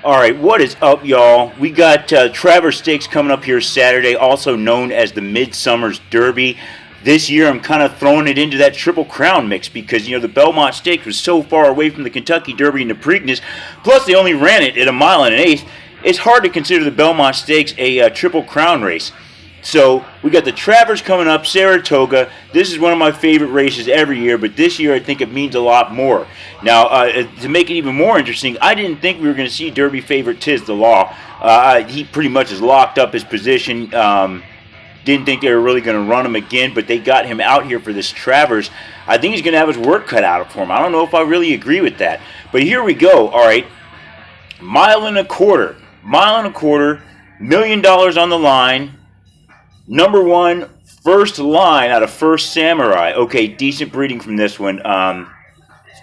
All right, what is up, y'all? We got Travers Stakes coming up here Saturday, also known as the Midsummer's Derby. This year, I'm kind of throwing it into that Triple Crown mix because, the Belmont Stakes was so far away from the Kentucky Derby and the Preakness, plus they only ran it at a mile and an eighth. It's hard to consider the Belmont Stakes a Triple Crown race. So we got the Travers coming up, Saratoga. This is one of my favorite races every year, but this year I think it means a lot more. Now, to make it even more interesting, I didn't think we were going to see Derby favorite Tiz the Law. He pretty much has locked up his position. Didn't think they were really going to run him again, but they got him out here for this Travers. I think he's going to have his work cut out for him. I don't know if I really agree with that. But here we go. All right, mile and a quarter, $1 million on the line. Number one, First Line out of First Samurai. Okay, decent breeding from this one.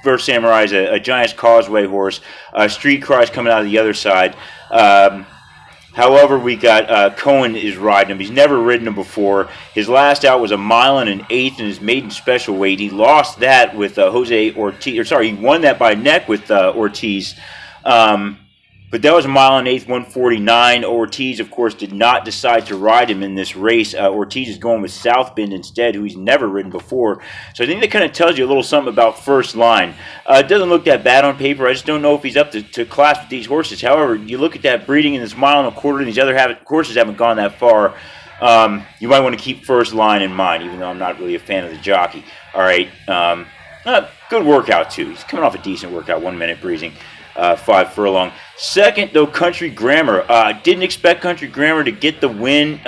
First Samurai is a Giant's Causeway horse. Street Cries coming out of the other side. However, we got Cohen is riding him. He's never ridden him before. His last out was a mile and an eighth in his maiden special weight. He lost that with Jose Ortiz. He won that by neck with Ortiz. But that was a mile and an eighth, 149. Ortiz, of course, did not decide to ride him in this race. Ortiz is going with South Bend instead, who he's never ridden before. So I think that kind of tells you a little something about First Line. It doesn't look that bad on paper. I just don't know if he's up to class with these horses. However, you look at that breeding in this mile and a quarter, and these other horses haven't gone that far. You might want to keep First Line in mind, even though I'm not really a fan of the jockey. All right. Good workout, too. He's coming off a decent workout, 1 minute breezing. 5 furlong. Second, though, Country Grammar. Didn't expect Country Grammar to get the win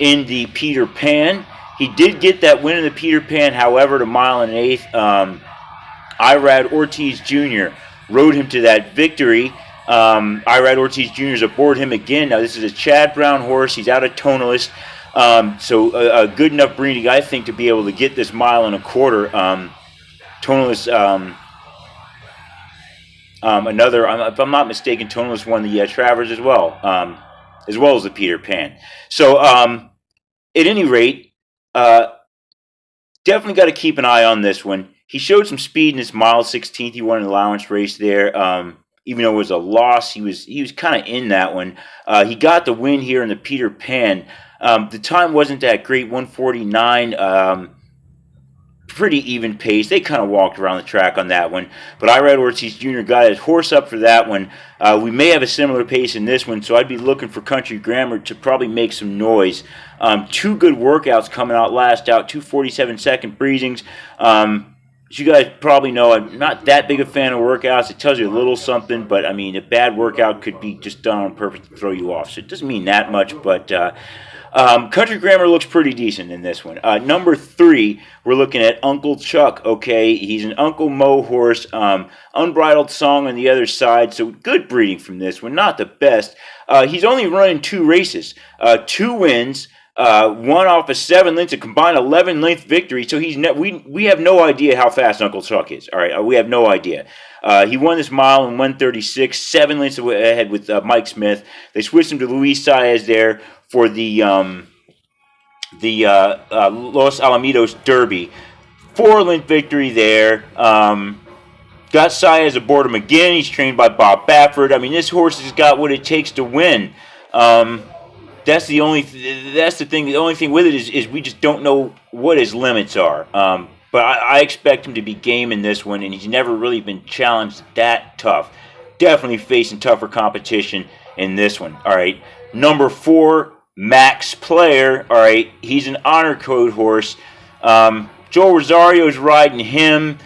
in the Peter Pan. He did get that win in the Peter Pan, however, to mile and an eighth. Irad Ortiz Jr. rode him to that victory. Irad Ortiz Jr. is aboard him again. Now, this is a Chad Brown horse. He's out of Tonalis. So a good enough breeding, I think, to be able to get this mile and a quarter. Tonalis... another, if I'm not mistaken, Tonalis won the Travers as well as the Peter Pan. So, at any rate, definitely got to keep an eye on this one. He showed some speed in this mile 16th. He won an allowance race there. Even though it was a loss, he was kind of in that one. He got the win here in the Peter Pan. The time wasn't that great, 149. Pretty even pace. They kind of walked around the track on that one. But Irad Ortiz Jr. got his horse up for that one. We may have a similar pace in this one, so I'd be looking for Country Grammar to probably make some noise. 2 good workouts coming out last out, 2 47-second breezings. As you guys probably know, I'm not that big a fan of workouts. It tells you a little something, but, a bad workout could be just done on purpose to throw you off. So it doesn't mean that much, but... Country Grammar looks pretty decent in this one. Number 3, we're looking at Uncle Chuck. Okay, he's an Uncle Mo horse. Unbridled Song on the other side. So good breeding from this one. Not the best. He's only running 2 races. 2 wins. 1 off of 7 lengths, a combined 11-length victory. So we have no idea how fast Uncle Chuck is. All right, we have no idea. He won this mile in 136, 7 lengths ahead with Mike Smith. They switched him to Luis Saez there for the Los Alamitos Derby. 4-length victory there. Got Saez aboard him again. He's trained by Bob Baffert. This horse has got what it takes to win. That's the thing. The only thing with it is we just don't know what his limits are. But I expect him to be game in this one, and he's never really been challenged that tough. Definitely facing tougher competition in this one. All right. Number 4, Max Player. All right. He's an honor code horse. Joel Rosario's riding him.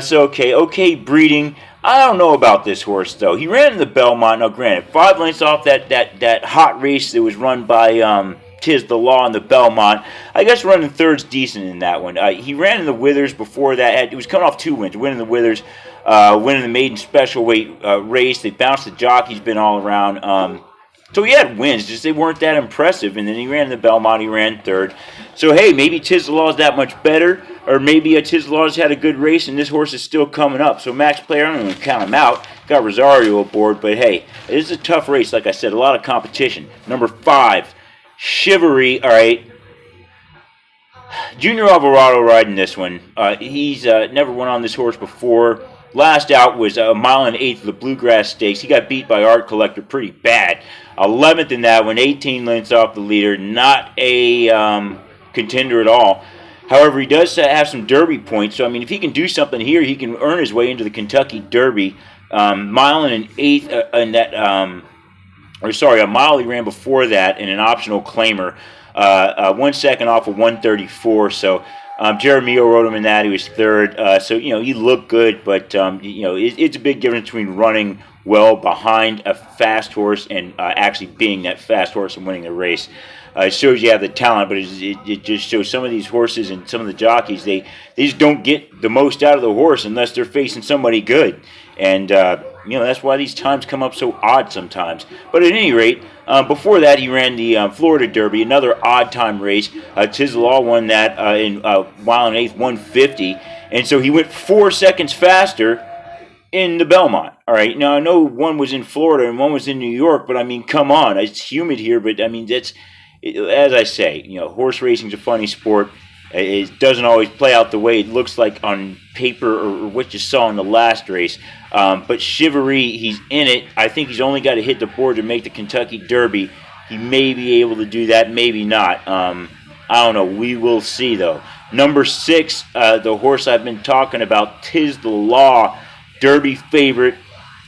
So, okay breeding. I don't know about this horse, though. He ran in the Belmont. Now, granted, 5 lengths off that hot race that was run by Tiz the Law in the Belmont. I guess running third's decent in that one. He ran in the Withers before that. He was coming off 2 wins, winning the Withers, winning the maiden special weight race. They bounced the jockey's been all around. So he had wins, just they weren't that impressive. And then he ran in the Belmont, he ran third. So, hey, maybe Tiz the Law is that much better. Or maybe Tiz the Law has had a good race and this horse is still coming up. So Max Player, I'm going to count him out. Got Rosario aboard. But, hey, it is a tough race. Like I said, a lot of competition. Number 5, Chivalry. All right. Junior Alvarado riding this one. He's never won on this horse before. Last out was a mile and eighth of the Bluegrass Stakes. He got beat by Art Collector pretty bad. 11th in that one, 18 lengths off the leader. Not a contender at all. However, he does have some Derby points. So, I mean, if he can do something here, he can earn his way into the Kentucky Derby. Mile and an eighth in that, a mile he ran before that in an optional claimer. 1 second off of 134. So, Jeremio rode him in that. He was third. So, he looked good, but, it's a big difference between running well behind a fast horse and actually being that fast horse and winning the race. It shows you have the talent, but it just shows some of these horses and some of the jockeys, they just don't get the most out of the horse unless they're facing somebody good. And, that's why these times come up so odd sometimes. But at any rate, before that, he ran the Florida Derby, another odd time race. Tislaw won that in mile and eighth, 150. And so he went 4 seconds faster in the Belmont. All right. Now, I know one was in Florida and one was in New York, but I mean, come on. It's humid here, but I mean, as I say, horse racing's a funny sport. It doesn't always play out the way it looks like on paper or what you saw in the last race. But Chivalry, he's in it. I think he's only got to hit the board to make the Kentucky Derby. He may be able to do that, maybe not. I don't know. We will see, though. Number 6, the horse I've been talking about, Tis the Law, Derby favorite,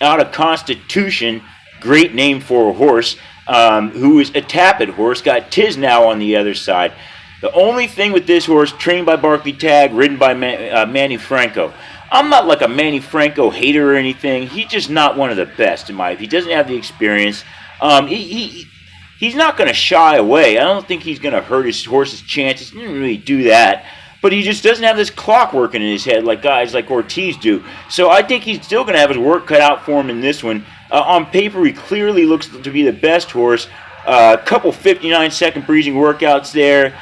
out of Constitution. Great name for a horse, who is a Tappet horse. Got Tis now on the other side. The only thing with this horse, trained by Barclay Tagg, ridden by Manny Franco. I'm not like a Manny Franco hater or anything. He's just not one of the best in my opinion. He doesn't have the experience. He's not going to shy away. I don't think he's going to hurt his horse's chances. He didn't really do that. But he just doesn't have this clock working in his head like guys like Ortiz do. So I think he's still going to have his work cut out for him in this one. On paper, he clearly looks to be the best horse. A couple 59-second breezing workouts there.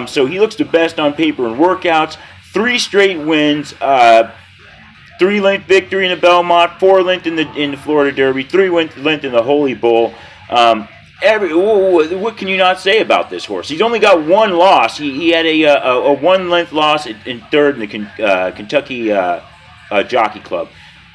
So he looks the best on paper in workouts. 3 straight wins. 3-length victory in the Belmont. 4-length in the Florida Derby. 3-length in the Holy Bull. What can you not say about this horse? He's only got one loss. He had a 1-length loss in third in the Kentucky Jockey Club.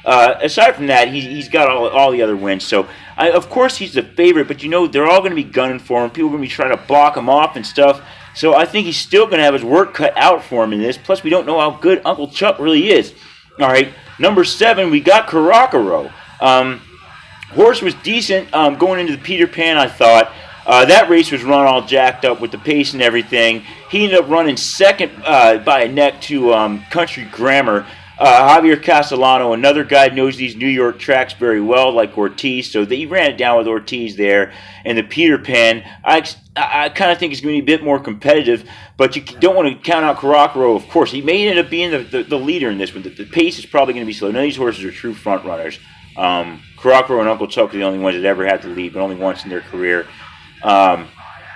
Aside from that, he's got all the other wins. So, of course, he's the favorite, but they're all going to be gunning for him. People are going to be trying to block him off and stuff. So I think he's still going to have his work cut out for him in this. Plus, we don't know how good Uncle Chuck really is. All right, number 7, we got Caracaro. Horse was decent going into the Peter Pan, I thought. That race was run all jacked up with the pace and everything. He ended up running second by a neck to Country Grammar. Javier Castellano, another guy knows these New York tracks very well, like Ortiz. So he ran it down with Ortiz there. And the Peter Pan, I kind of think it's going to be a bit more competitive. But you don't want to count out Caracaro, of course. He may end up being the leader in this one. The pace is probably going to be slow. None of these horses are true front runners. Caracaro and Uncle Chuck are the only ones that ever had to lead, but only once in their career.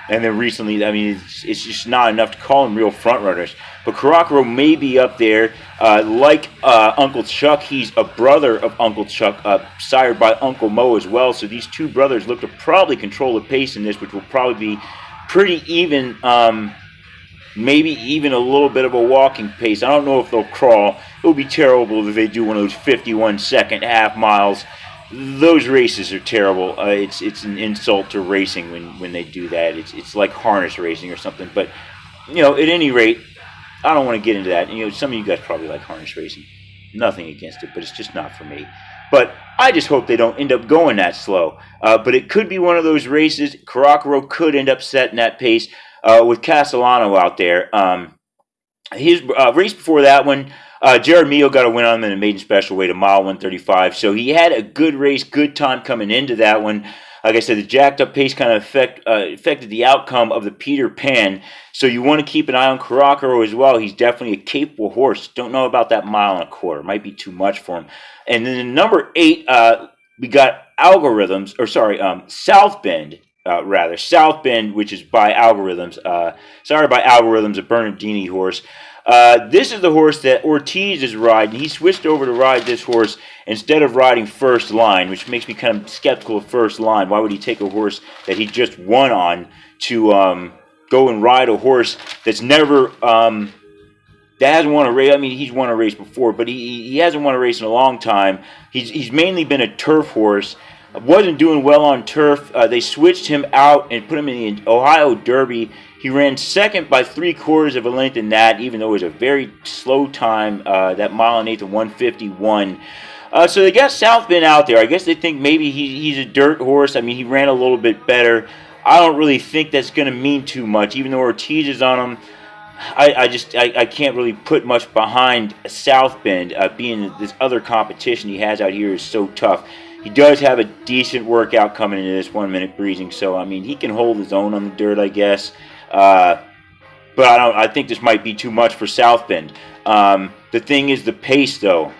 And then recently, I mean, it's just not enough to call them real front runners. But Caracaro may be up there. Like Uncle Chuck, he's a brother of Uncle Chuck, sired by Uncle Mo as well. So these two brothers look to probably control the pace in this, which will probably be pretty even, maybe even a little bit of a walking pace. I don't know if they'll crawl. It would be terrible if they do one of those 51-second half miles. Those races are terrible. It's an insult to racing when they do that. It's like harness racing or something. But at any rate, I don't want to get into that. Some of you guys probably like harness racing. Nothing against it, but it's just not for me. But I just hope they don't end up going that slow. But it could be one of those races. Caracaro could end up setting that pace with Castellano out there. His race before that one, Jeremio got a win on him in a maiden special weight, a mile 135. So he had a good race, good time coming into that one. Like I said, the jacked up pace kind of affected the outcome of the Peter Pan. So you want to keep an eye on Caracaro as well. He's definitely a capable horse. Don't know about that mile and a quarter. Might be too much for him. And then number 8, we got South Bend. South Bend, which is by Algorithms. By Algorithms, a Bernardini horse. This is the horse that Ortiz is riding. He switched over to ride this horse instead of riding First Line, which makes me kind of skeptical of First Line. Why would he take a horse that he just won on to go and ride a horse that's never that hasn't won a race. I mean, he's won a race before, but he hasn't won a race in a long time. He's mainly been a turf horse. Wasn't doing well on turf. They switched him out and put him in the Ohio Derby. He ran second by 3/4 of a length in that, even though it was a very slow time, that mile and eighth of 1:51. So they got South Bend out there. I guess they think maybe he's a dirt horse. I mean, he ran a little bit better. I don't really think that's going to mean too much, even though Ortiz is on him. I can't really put much behind South Bend, being this other competition he has out here is so tough. He does have a decent workout coming into this 1 minute breezing, so I mean he can hold his own on the dirt, I guess. But I think this might be too much for South Bend. The thing is the pace, though.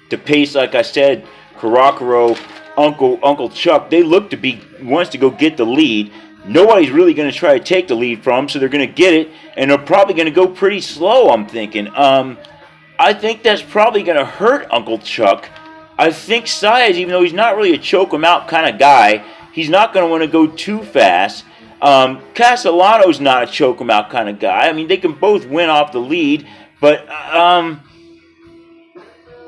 The pace, like I said, Caracaro, Uncle Chuck, they look to be wants to go get the lead. Nobody's really going to try to take the lead from them, so they're going to get it, and they're probably going to go pretty slow, I'm thinking. I think that's probably going to hurt Uncle Chuck. I think Saez, even though he's not really a choke him out kind of guy, he's not going to want to go too fast. Castellano's not a choke him out kind of guy. I mean, they can both win off the lead, but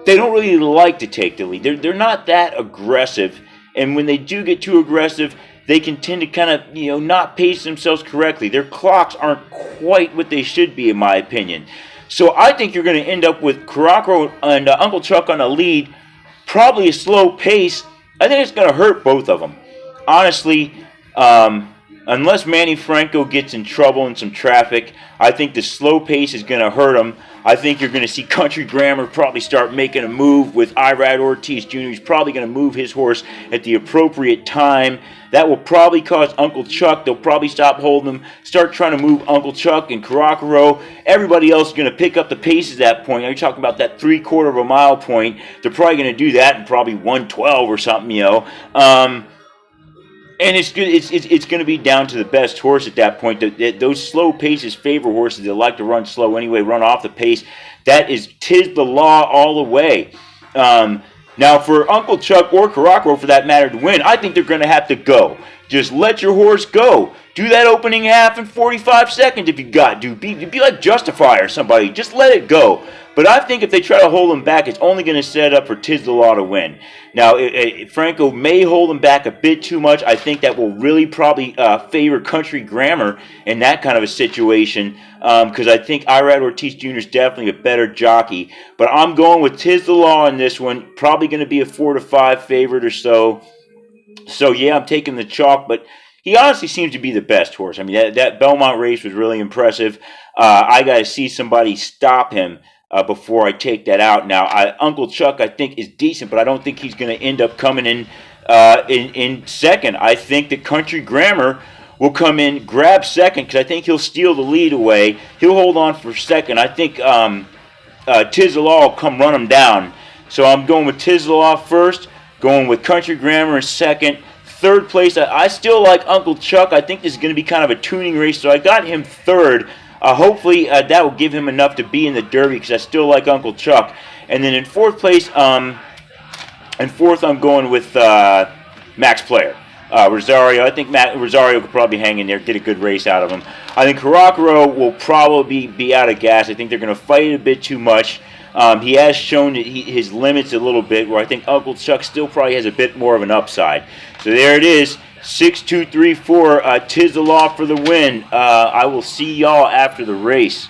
they don't really like to take the lead. They're not that aggressive, and when they do get too aggressive, they can tend to kind of, not pace themselves correctly. Their clocks aren't quite what they should be, in my opinion. So I think you're going to end up with Caracaro and Uncle Chuck on the lead, probably a slow pace. I think it's going to hurt both of them. Honestly, unless Manny Franco gets in trouble in some traffic, I think the slow pace is going to hurt him. I think you're going to see Country Grammar probably start making a move with Irad Ortiz Jr. He's probably going to move his horse at the appropriate time. That will probably cause Uncle Chuck. They'll probably stop holding him, start trying to move Uncle Chuck and Caracaro. Everybody else is going to pick up the pace at that point. You're talking about that 3/4 of a mile point. They're probably going to do that in probably 1:12 or something, And it's good. It's going to be down to the best horse at that point. Those slow paces favor horses that like to run slow anyway, run off the pace. That is 'tis the law all the way. Now, for Uncle Chuck or Caracaro, for that matter, to win, I think they're going to have to go. Just let your horse go. Do that opening half in 45 seconds if you got to. Be like Justify or somebody. Just let it go. But I think if they try to hold him back, it's only going to set up for 'tis the law to win. Now, Franco may hold him back a bit too much. I think that will really probably favor Country Grammar in that kind of a situation, because I think Irad Ortiz Jr. is definitely a better jockey. But I'm going with 'tis the law in this one. Probably going to be a 4-5 favorite or so. So, yeah, I'm taking the chalk, but he honestly seems to be the best horse. I mean, that Belmont race was really impressive. I got to see somebody stop him before I take that out. Now, Uncle Chuck, I think, is decent, but I don't think he's going to end up coming in second. I think that Country Grammar will come in, grab second, because I think he'll steal the lead away. He'll hold on for second. I think 'tis the law will come run him down. So I'm going with 'tis the law first, going with Country Grammar in second. Third place, I still like Uncle Chuck. I think this is going to be kind of a tuning race, so I got him third. Hopefully that will give him enough to be in the Derby, because I still like Uncle Chuck. And then in fourth place, I'm going with Max Player. Rosario, I think Rosario could probably hang in there, get a good race out of him. I think Caracaro will probably be out of gas. I think they're going to fight it a bit too much. He has shown that his limits a little bit, where I think Uncle Chuck still probably has a bit more of an upside. So there it is. 6, 2, 3, 4. 'Tis the law for the win. I will see y'all after the race.